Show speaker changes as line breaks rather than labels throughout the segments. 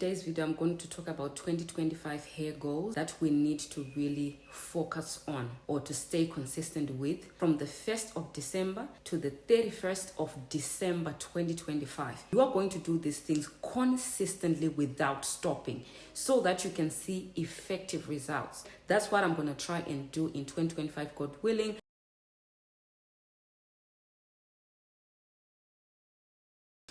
today's video, I'm going to talk about 2025 hair goals that we need to really focus on or to stay consistent with from the 1st of December to the 31st of December 2025. You are going to do these things consistently without stopping so that you can see effective results. That's what I'm going to try and do in 2025, God willing.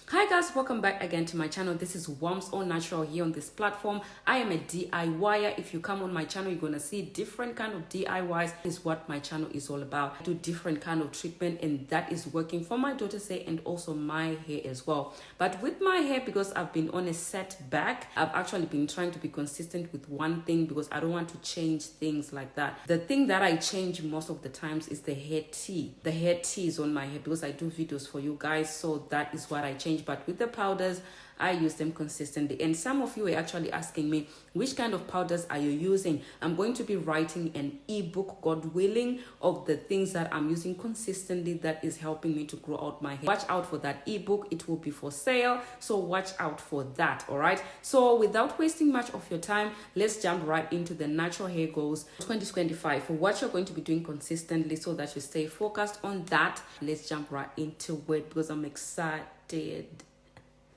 Hi guys, welcome back again to my channel. This is Worms All Natural here on this platform. I am a DIYer. If you come on my channel, you're gonna see different kind of DIYs. This is what my channel is all about. I do different kind of treatment, and that is working for my daughter's hair and also my hair as well. But with my hair, because I've been on a setback, I've actually been trying to be consistent with one thing because I don't want to change things like that. The thing that I change most of the times is the hair tea. The hair tea is on my hair because I do videos for you guys, so that is what I change. But with the powders, I use them consistently. And some of you are actually asking me, which kind of powders are you using? I'm going to be writing an ebook, God willing, of the things that I'm using consistently that is helping me to grow out my hair. Watch out for that ebook. It will be for sale, so watch out for that. All right, so without wasting much of your time, let's jump right into the natural hair goals 2025 for what you're going to be doing consistently so that you stay focused on that. Let's jump right into it because I'm excited.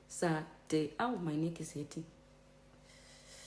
Saturday. Oh, my neck is hurting.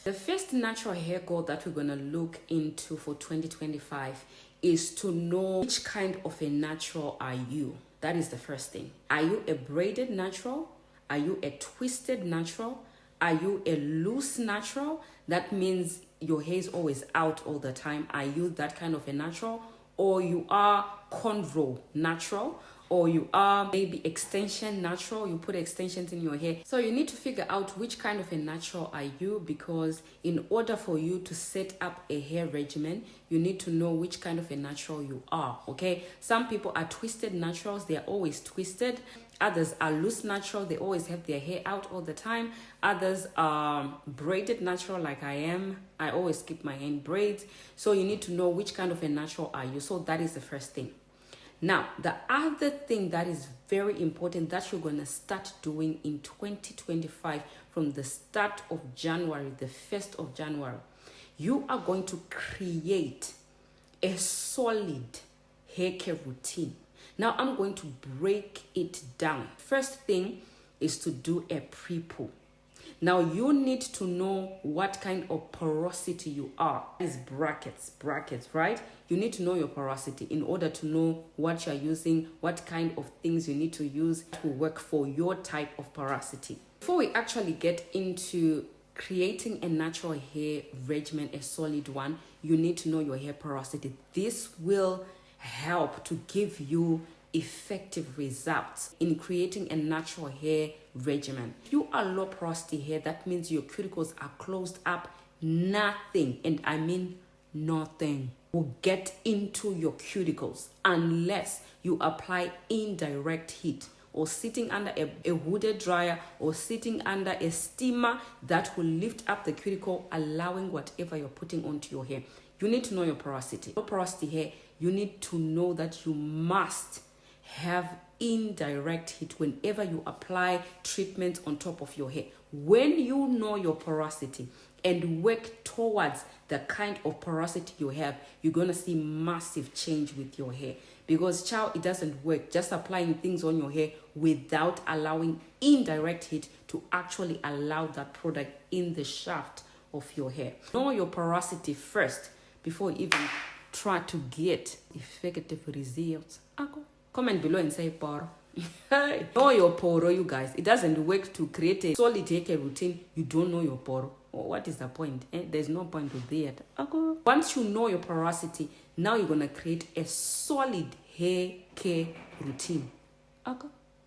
The first natural hair goal that we're gonna look into for 2025 is to know which kind of a natural are you. That is the first thing. Are you a braided natural? Are you a twisted natural? Are you a loose natural? That means your hair is always out all the time. Are you that kind of a natural? Or you are cornrow natural? Or you are maybe extension natural, you put extensions in your hair. So you need to figure out which kind of a natural are you, because in order for you to set up a hair regimen, you need to know which kind of a natural you are, okay? Some people are twisted naturals, they are always twisted. Others are loose natural, they always have their hair out all the time. Others are braided natural like I am. I always keep my hair in braids. So you need to know which kind of a natural are you. So that is the first thing. Now, the other thing that is very important that you're going to start doing in 2025 from the start of January, the 1st of January, you are going to create a solid hair care routine. Now, I'm going to break it down. First thing is to do a pre-poo. Now, you need to know what kind of porosity you are. It's brackets, right? You need to know your porosity in order to know what you're using, what kind of things you need to use to work for your type of porosity. Before we actually get into creating a natural hair regimen, a solid one, you need to know your hair porosity. This will help to give you effective results in creating a natural hair regimen. If you are low porosity hair, that means your cuticles are closed up. Nothing, and I mean nothing, will get into your cuticles unless you apply indirect heat or sitting under a hooded dryer or sitting under a steamer that will lift up the cuticle, allowing whatever you're putting onto your hair. You need to know your porosity. Low porosity hair, you need to know that you must have indirect heat whenever you apply treatment on top of your hair. When you know your porosity and work towards the kind of porosity you have, you're going to see massive change with your hair. Because child, it doesn't work just applying things on your hair without allowing indirect heat to actually allow that product in the shaft of your hair. Know your porosity first before you even try to get effective results. Comment below and say poro. Know your poro, you guys. It doesn't work to create a solid hair care routine. You don't know your poro. What is the point? There's no point to that. Once you know your porosity, now you're going to create a solid hair care routine.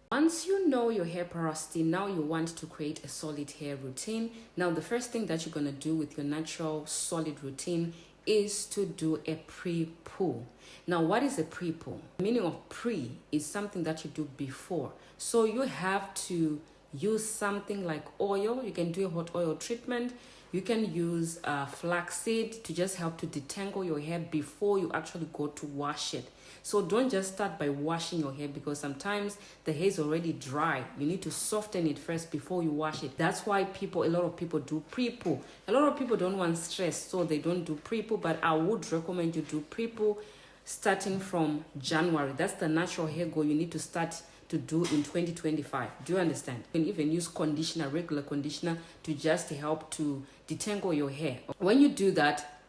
Once you know your hair porosity, now you want to create a solid hair routine. Now, the first thing that you're going to do with your natural solid routine is to do a pre-poo. Now, what is a pre-poo? The meaning of pre is something that you do before. So you have to use something like oil. You can do a hot oil treatment. You can use flaxseed to just help to detangle your hair before you actually go to wash it. So don't just start by washing your hair, because sometimes the hair is already dry. You need to soften it first before you wash it. That's why a lot of people do pre-poo. A lot of people don't want stress, so they don't do pre-poo, but I would recommend you do pre-poo starting from January. That's the natural hair goal you need to start to do in 2025. Do you understand? You can even use conditioner, regular conditioner, to just help to detangle your hair. When you do that,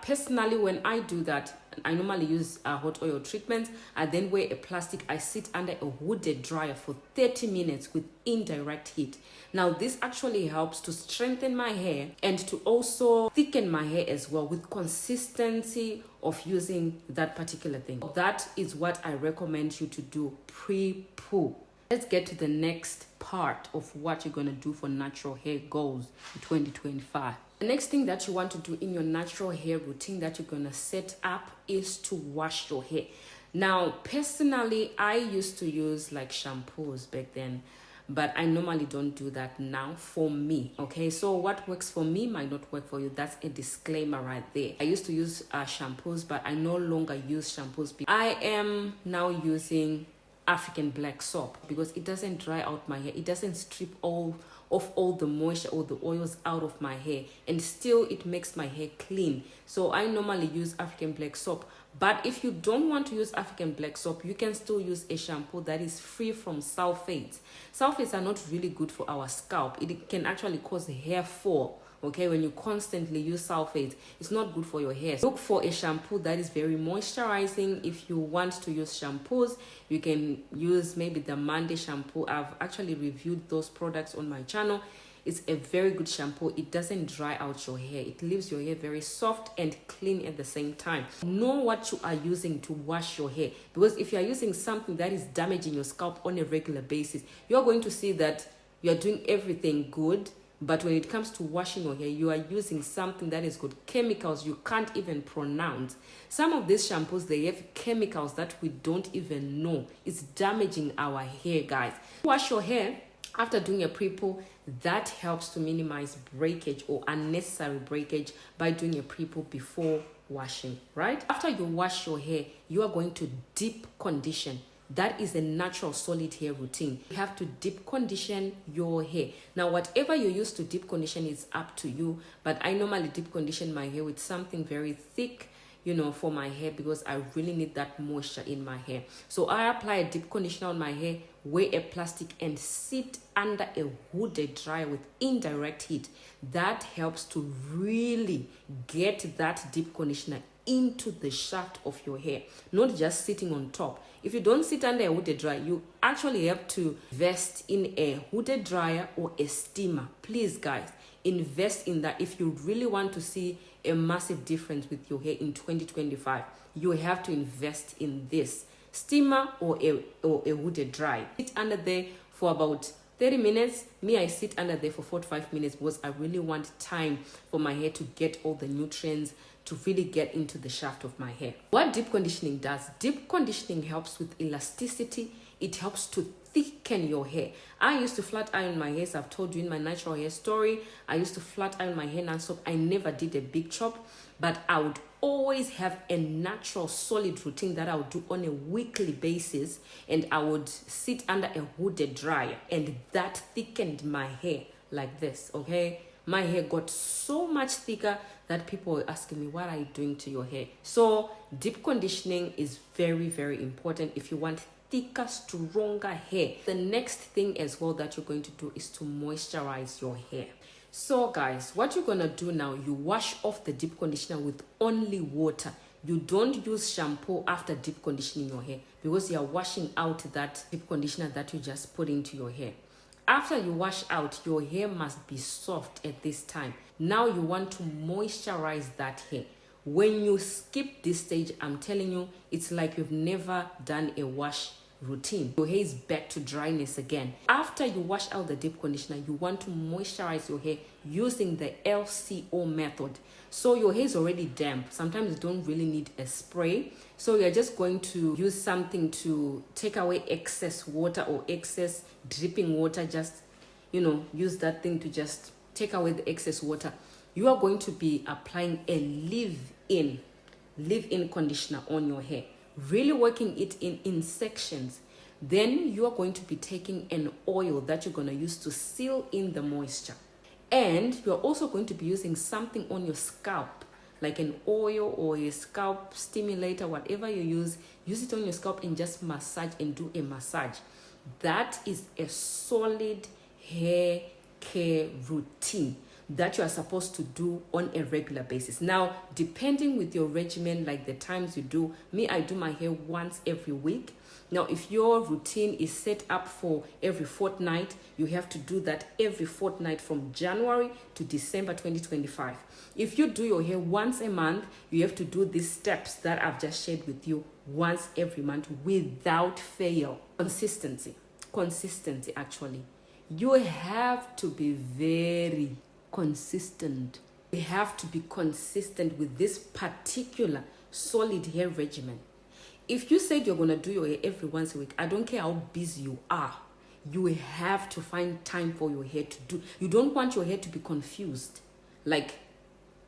personally, when I do that, I normally use hot oil treatments. I then wear a plastic. I sit under a hooded dryer for 30 minutes with indirect heat. Now, this actually helps to strengthen my hair and to also thicken my hair as well, with consistency of using that particular thing. That is what I recommend you to do pre-poo. Let's get to the next part of what you're going to do for natural hair goals in 2025. The next thing that you want to do in your natural hair routine that you're going to set up is to wash your hair. Now, personally, I used to use like shampoos back then, but I normally don't do that now for me. Okay, so what works for me might not work for you. That's a disclaimer right there. I used to use shampoos, but I no longer use shampoos. I am now using African black soap because it doesn't dry out my hair. It doesn't strip all the moisture or the oils out of my hair, and still it makes my hair clean. So I normally use African black soap. But if you don't want to use African black soap, you can still use a shampoo that is free from sulfates. Sulfates are not really good for our scalp. It can actually cause hair fall. Okay, when you constantly use sulfates, it's not good for your hair. Look for a shampoo that is very moisturizing. If you want to use shampoos, you can use maybe the Monday shampoo. I've actually reviewed those products on my channel. It's a very good shampoo. It doesn't dry out your hair. It leaves your hair very soft and clean at the same time. Know what you are using to wash your hair, because if you are using something that is damaging your scalp on a regular basis, you're going to see that you're doing everything good. But when it comes to washing your hair, you are using something that is good, chemicals you can't even pronounce. Some of these shampoos, they have chemicals that we don't even know. It's damaging our hair, guys. Wash your hair after doing a pre-poo. That helps to minimize breakage or unnecessary breakage by doing a pre-poo before washing, right? After you wash your hair, you are going to deep condition. That is a natural solid hair routine. You have to deep condition your hair. Now, whatever you use to deep condition is up to you, but I normally deep condition my hair with something very thick, for my hair, because I really need that moisture in my hair. So I apply a deep conditioner on my hair, wear a plastic, and sit under a hooded dryer with indirect heat. That helps to really get that deep conditioner into the shaft of your hair, not just sitting on top. If you don't sit under a hooded dryer, you actually have to invest in a hooded dryer or a steamer. Please, guys, invest in that. If you really want to see a massive difference with your hair in 2025, you have to invest in this steamer or a hooded dryer. Sit under there for about 30 minutes. Me, I sit under there for 45 minutes because I really want time for my hair to get all the nutrients, to really get into the shaft of my hair. What deep conditioning does? Deep conditioning helps with elasticity. It helps to thicken your hair. I used to flat iron my hair, as I've told you in my natural hair story. I used to flat iron my hair non-stop. I never did a big chop, but I would always have a natural solid routine that I would do on a weekly basis, and I would sit under a hooded dryer, and that thickened my hair like this. Okay, my hair got so much thicker that people were asking me, what are you doing to your hair? So deep conditioning is very, very important if you want thicker, stronger hair. The next thing as well that you're going to do is to moisturize your hair. So guys, what you're going to do now, you wash off the deep conditioner with only water. You don't use shampoo after deep conditioning your hair, because you are washing out that deep conditioner that you just put into your hair. After you wash out, your hair must be soft at this time. Now you want to moisturize that hair. When you skip this stage, I'm telling you, it's like you've never done a wash routine. Your hair is back to dryness again. After you wash out the deep conditioner, you want to moisturize your hair using the LCO method. So your hair is already damp. Sometimes you don't really need a spray. So you're just going to use something to take away excess water or excess dripping water. Just use that thing to just take away the excess water. You are going to be applying a leave-in conditioner on your hair, really working it in sections. Then you are going to be taking an oil that you're going to use to seal in the moisture. And you're also going to be using something on your scalp, like an oil or a scalp stimulator, whatever you use it on your scalp and just massage and do a massage. That is a solid hair care routine that you are supposed to do on a regular basis. Now, depending with your regimen, like the times you do, I do my hair once every week. Now, if your routine is set up for every fortnight, you have to do that every fortnight from January to December 2025. If you do your hair once a month, you have to do these steps that I've just shared with you once every month without fail. Consistency, actually. You have to be very consistent. You have to be consistent with this particular solid hair regimen. If you said you're going to do your hair every once a week, I don't care how busy you are, you have to find time for your hair to do. You don't want your hair to be confused. Like,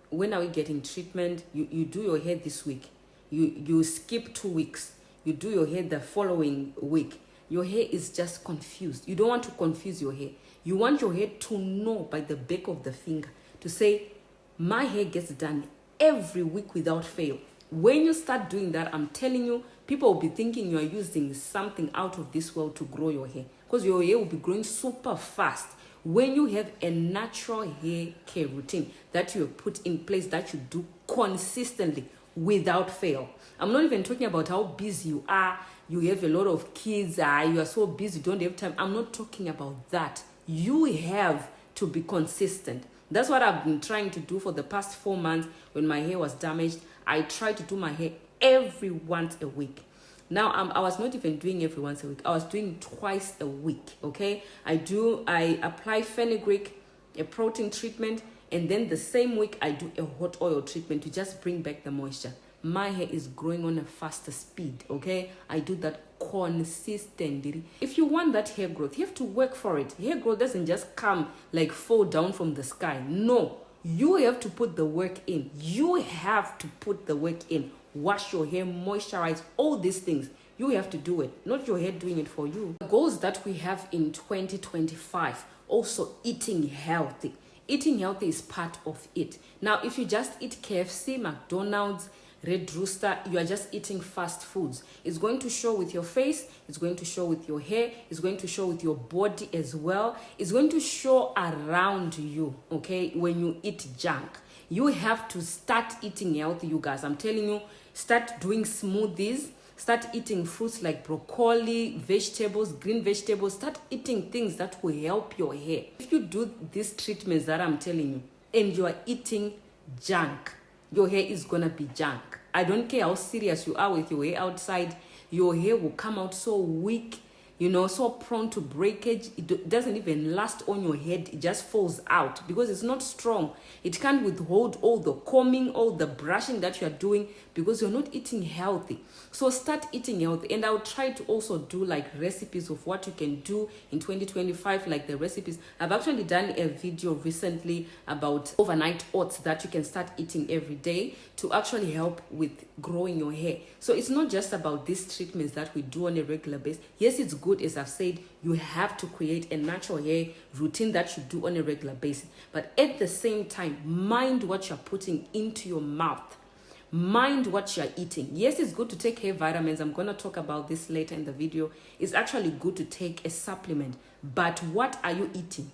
when are we getting treatment? You do your hair this week. You skip 2 weeks. You do your hair the following week. Your hair is just confused. You don't want to confuse your hair. You want your hair to know by the back of the finger, to say, my hair gets done every week without fail. When you start doing that, I'm telling you, people will be thinking you are using something out of this world to grow your hair, because your hair will be growing super fast when you have a natural hair care routine that you have put in place, that you do consistently without fail. I'm not even talking about how busy you are. You have a lot of kids, you are so busy, you don't have time. I'm not talking about that. You have to be consistent. That's what I've been trying to do for the past 4 months. When my hair was damaged, I tried to do my hair every once a week. Now, I was not even doing every once a week. I was doing twice a week, okay? I apply fenugreek, a protein treatment, and then the same week I do a hot oil treatment to just bring back the moisture. My hair is growing on a faster speed, okay? I do that consistently. If you want that hair growth, you have to work for it. Hair growth doesn't just come like fall down from the sky. No, you have to put the work in. You have to put the work in. Wash your hair, moisturize, all these things. You have to do it, not your hair doing it for you. The goals that we have in 2025, also eating healthy. Eating healthy is part of it. Now, if you just eat KFC, McDonald's, Red Rooster, you are just eating fast foods. It's going to show with your face, it's going to show with your hair, it's going to show with your body as well. It's going to show around you, okay, when you eat junk. You have to start eating healthy, you guys. I'm telling you, start doing smoothies, start eating fruits like broccoli, vegetables, green vegetables. Start eating things that will help your hair. If you do these treatments that I'm telling you, and you are eating junk, your hair is gonna be junk. I don't care how serious you are with your hair outside, your hair will come out so weak, so prone to breakage. It doesn't even last on your head. It just falls out because it's not strong. It can't withhold all the combing, all the brushing that you're doing, because you're not eating healthy. So start eating healthy. And I'll try to also do like recipes of what you can do in 2025, like the recipes. I've actually done a video recently about overnight oats that you can start eating every day to actually help with growing your hair. So it's not just about these treatments that we do on a regular basis. Yes, it's good, as I've said, you have to create a natural hair routine that you do on a regular basis. But at the same time, mind what you're putting into your mouth. Mind what you're eating. Yes, it's good to take hair vitamins. I'm going to talk about this later in the video. It's actually good to take a supplement. But what are you eating?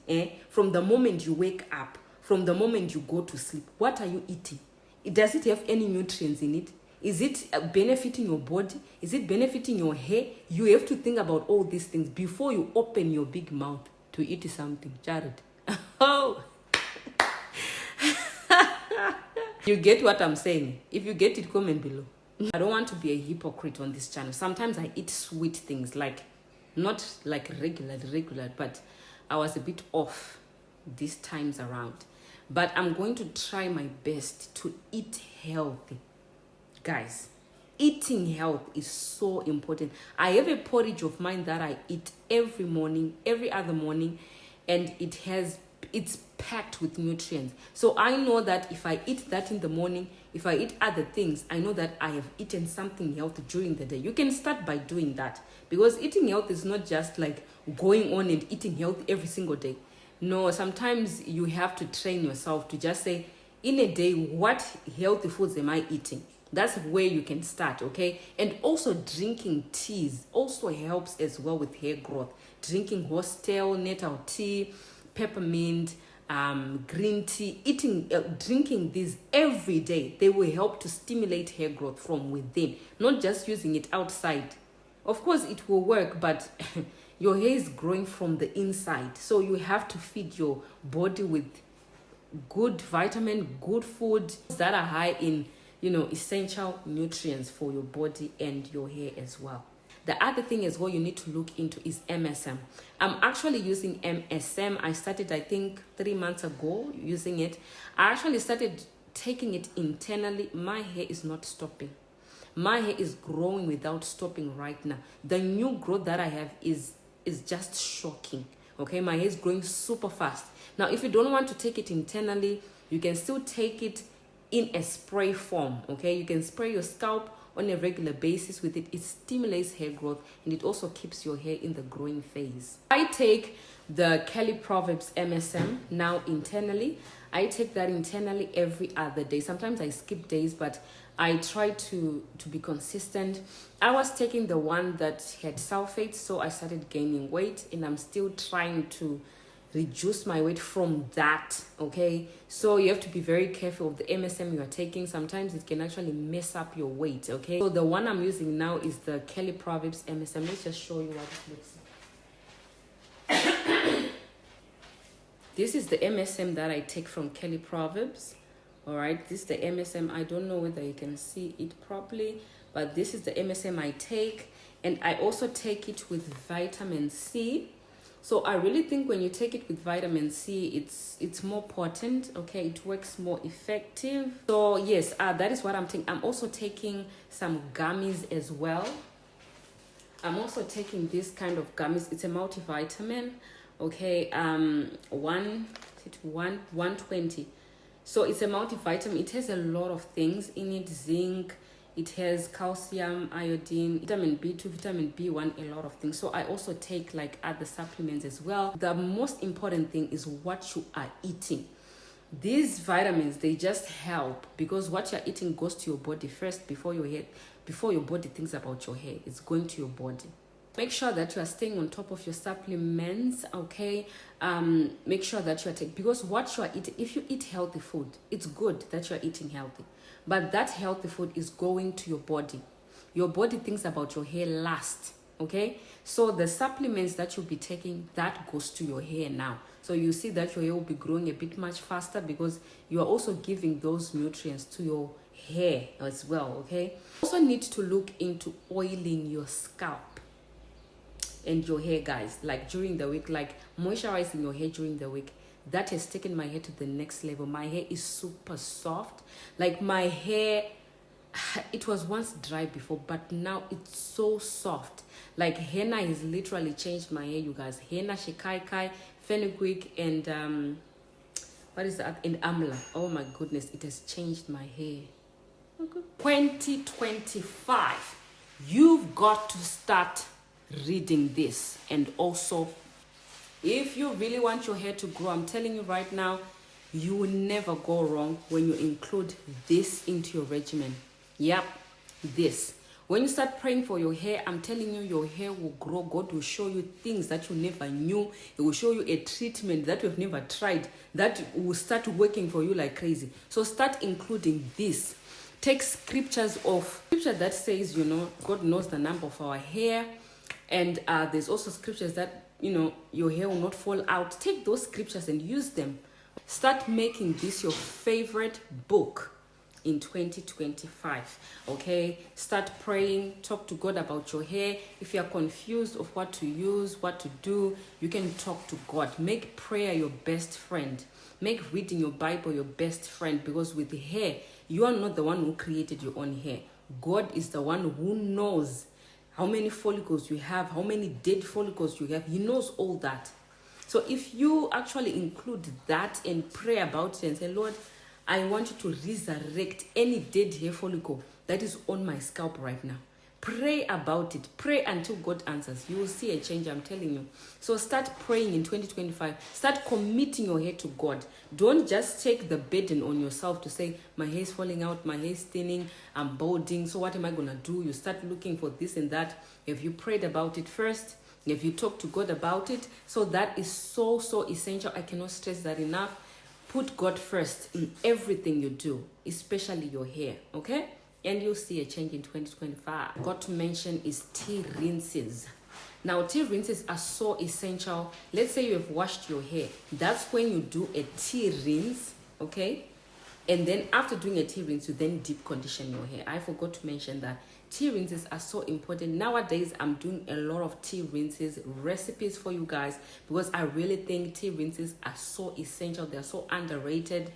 From the moment you wake up, from the moment you go to sleep, what are you eating? Does it have any nutrients in it? Is it benefiting your body? Is it benefiting your hair? You have to think about all these things before you open your big mouth to eat something. Jared. Oh. You get what I'm saying? If you get it, comment below. I don't want to be a hypocrite on this channel. Sometimes I eat sweet things, like not like regular, but I was a bit off these times around. But I'm going to try my best to eat healthy. Guys, eating health is so important. I have a porridge of mine that I eat every morning, every other morning. and it's packed with nutrients. So I know that if I eat that in the morning, if I eat other things, I know that I have eaten something healthy during the day. You can start by doing that, because eating health is not just like going on and eating healthy every single day. No, sometimes you have to train yourself to just say, in a day, what healthy foods am I eating? That's where you can start, okay? And also drinking teas also helps as well with hair growth. Drinking horsetail, nettle tea, peppermint, green tea, drinking these every day, they will help to stimulate hair growth from within, not just using it outside. Of course, it will work, but your hair is growing from the inside. So you have to feed your body with good vitamin, good food that are high in, essential nutrients for your body and your hair as well. The other thing as well you need to look into is MSM. I'm actually using MSM. I started, I think, 3 months ago using it. I actually started taking it internally. My hair is not stopping. My hair is growing without stopping right now. The new growth that I have is just shocking. Okay, my hair is growing super fast. Now, if you don't want to take it internally, you can still take it in a spray form. Okay, you can spray your scalp on a regular basis with it. It stimulates hair growth, and it also keeps your hair in the growing phase. I take the Kelly Proverbs MSM now internally. I take that internally every other day. Sometimes I skip days, but I try to be consistent. I was taking the one that had sulfates, so I started gaining weight, and I'm still trying to reduce my weight from that. Okay, so you have to be very careful of the MSM you are taking. Sometimes it can actually mess up your weight. Okay, so the one I'm using now is the Kelly Proverbs MSM. Let's just show you what it looks like. This is the MSM that I take from Kelly Proverbs. All right, this is the MSM. I don't know whether you can see it properly, but this is the MSM I take, and I also take it with vitamin C. So I really think when you take it with vitamin C, it's more potent. Okay, it works more effective. So yes, that is what I'm taking. I'm also taking some gummies as well. I'm also taking this kind of gummies. It's a multivitamin. Okay, 120. So it's a multivitamin. It has a lot of things in it: zinc. It has calcium, iodine, vitamin B2, vitamin B1, a lot of things. So I also take like other supplements as well. The most important thing is what you are eating. These vitamins, they just help, because what you're eating goes to your body first before your body thinks about your hair. It's going to your body. Make sure that you are staying on top of your supplements, okay? Make sure that you are taking, because what you are eating, if you eat healthy food, it's good that you are eating healthy. But that healthy food is going to your body. Your body thinks about your hair last, okay? So the supplements that you'll be taking, that goes to your hair now. So you see that your hair will be growing a bit much faster, because you are also giving those nutrients to your hair as well, okay? Also need to look into oiling your scalp and your hair, guys, like during the week, like moisturizing your hair during the week. That has taken my hair to the next level. My hair is super soft. Like my hair, it was once dry before, but now it's so soft. Like henna has literally changed my hair, you guys. Henna, shikaikai, fenugreek, and what is that? And amla. Oh my goodness, it has changed my hair. 2025, you've got to start reading this. And also, if you really want your hair to grow, I'm telling you right now, you will never go wrong when you include this into your regimen. Yep, this. When you start praying for your hair, I'm telling you, your hair will grow. God will show you things that you never knew. It will show you a treatment that you've never tried that will start working for you like crazy. So start including this. Take scripture that says, God knows the number of our hair. And there's also scriptures that, your hair will not fall out. Take those scriptures and use them. Start making this your favorite book in 2025. Okay, start praying. Talk to God about your hair. If you're confused of what to use, what to do, you can talk to God. Make prayer your best friend. Make reading your Bible your best friend, because with the hair, you are not the one who created your own hair. God is the one who knows how many follicles you have, how many dead follicles you have. He knows all that. So if you actually include that and pray about it and say, Lord, I want you to resurrect any dead hair follicle that is on my scalp right now. Pray about it. Pray until God answers. You will see a change, I'm telling you. So start praying in 2025. Start committing your hair to God. Don't just take the burden on yourself to say, my hair is falling out, my hair is thinning, I'm balding, so what am I going to do? You start looking for this and that. If you prayed about it first, if you talk to God about it, so that is so essential. I cannot stress that enough. Put God first in everything you do, especially your hair, okay? And you'll see a change in 2025. Got to mention is tea rinses. Now, tea rinses are so essential. Let's say you have washed your hair. That's when you do a tea rinse, okay? And then after doing a tea rinse, you then deep condition your hair. I forgot to mention that. Tea rinses are so important. Nowadays, I'm doing a lot of tea rinses recipes for you guys because I really think tea rinses are so essential. They're so underrated.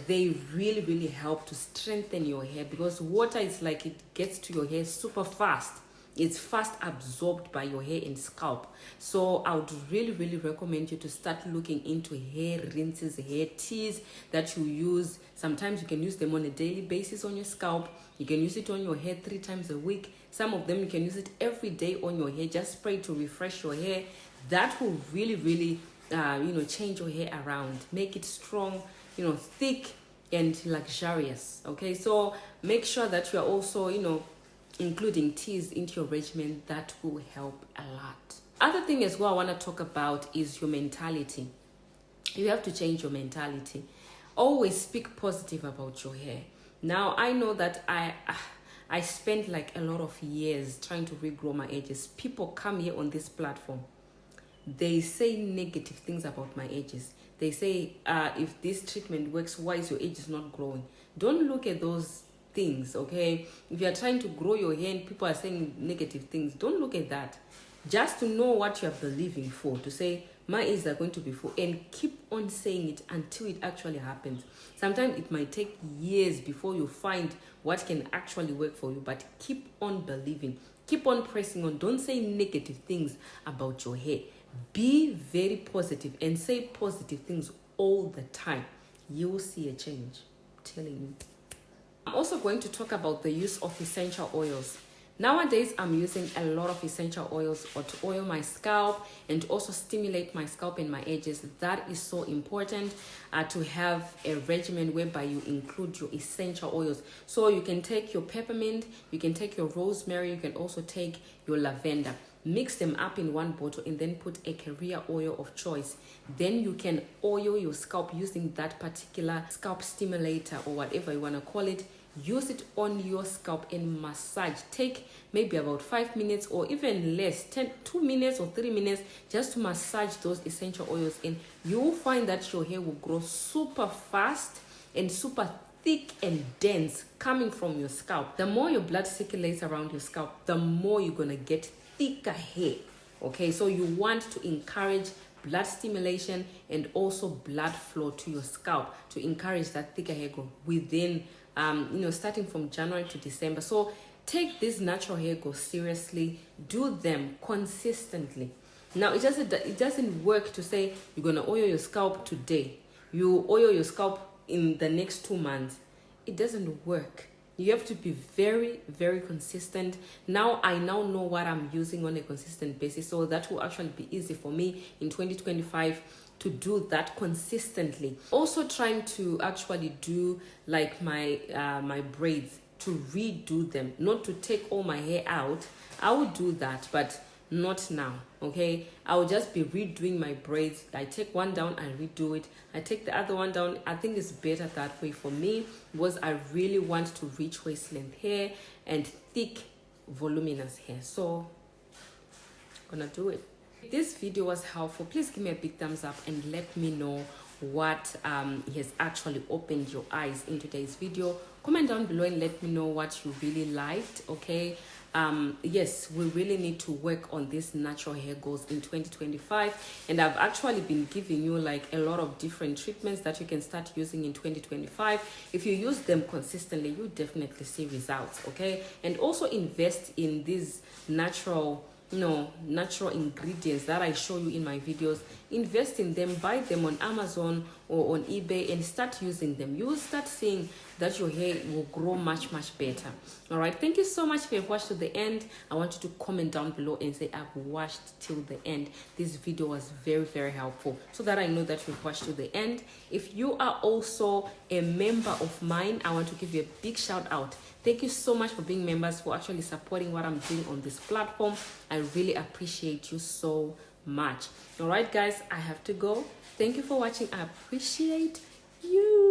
They really help to strengthen your hair because water is like it gets to your hair super fast. It's fast absorbed by your hair and scalp. So I would really recommend you to start looking into hair rinses, hair teas that you use. Sometimes you can use them on a daily basis on your scalp. You can use it on your hair 3 times a week. Some of them you can use it every day on your hair. Just spray to refresh your hair. That will really change your hair around, make it strong, thick and luxurious. Okay, so make sure that you are also including teas into your regimen. That will help a lot. Other thing as well I want to talk about is your mentality. You have to change your mentality. Always speak positive about your hair. Now I know that I spent like a lot of years trying to regrow my edges. People come here on this platform, they say negative things about my edges. They say, if this treatment works, why is your edges not growing? Don't look at those things, okay? If you are trying to grow your hair and people are saying negative things, don't look at that. Just to know what you are believing for, to say, my edges are going to be full, and keep on saying it until it actually happens. Sometimes it might take years before you find what can actually work for you, but keep on believing. Keep on pressing on. Don't say negative things about your hair. Be very positive and say positive things all the time. You will see a change. I'm telling you. I'm also going to talk about the use of essential oils. Nowadays, I'm using a lot of essential oils to oil my scalp and to also stimulate my scalp and my edges. That is so important to have a regimen whereby you include your essential oils. So you can take your peppermint, you can take your rosemary, you can also take your lavender. Mix them up in one bottle and then put a carrier oil of choice. Then you can oil your scalp using that particular scalp stimulator or whatever you want to call it. Use it on your scalp and massage. Take maybe about 5 minutes or even less, 2 minutes or 3 minutes, just to massage those essential oils in. You will find that your hair will grow super fast and super thick and dense coming from your scalp. The more your blood circulates around your scalp, the more you're going to get thicker hair. Okay, so you want to encourage blood stimulation and also blood flow to your scalp to encourage that thicker hair growth within starting from January to December. So take this natural hair growth seriously. Do them consistently. Now it doesn't work to say you're gonna oil your scalp today, you oil your scalp in the next 2 months. It doesn't work. You have to be very consistent. Now I know what I'm using on a consistent basis, so that will actually be easy for me in 2025 to do that consistently. Also trying to actually do like my my braids, to redo them, not to take all my hair out. I will do that, but not now. Okay, I will just be redoing my braids. I take one down, I redo it, I take the other one down. I think it's better that way for me because I really want to reach waist length hair and thick voluminous hair. So I'm gonna do it. If this video was helpful, please give me a big thumbs up and let me know what has actually opened your eyes in today's video. Comment down below and let me know what you really liked. Okay, yes, we really need to work on this natural hair goals in 2025, and I've actually been giving you like a lot of different treatments that you can start using in 2025. If you use them consistently, you definitely see results. Okay, and also invest in these natural ingredients that I show you in my videos. invest in them, buy them on Amazon or on eBay, and start using them. You will start seeing that your hair will grow much better. All right, thank you so much if you've watched to the end. I want you to comment down below and say I've watched till the end. This video was very helpful, so that I know that you've watched to the end. If you are also a member of mine, I want to give you a big shout out. Thank you so much for being members, for actually supporting what I'm doing on this platform. I really appreciate you so much. All right, guys, I have to go. Thank you for watching. I appreciate you.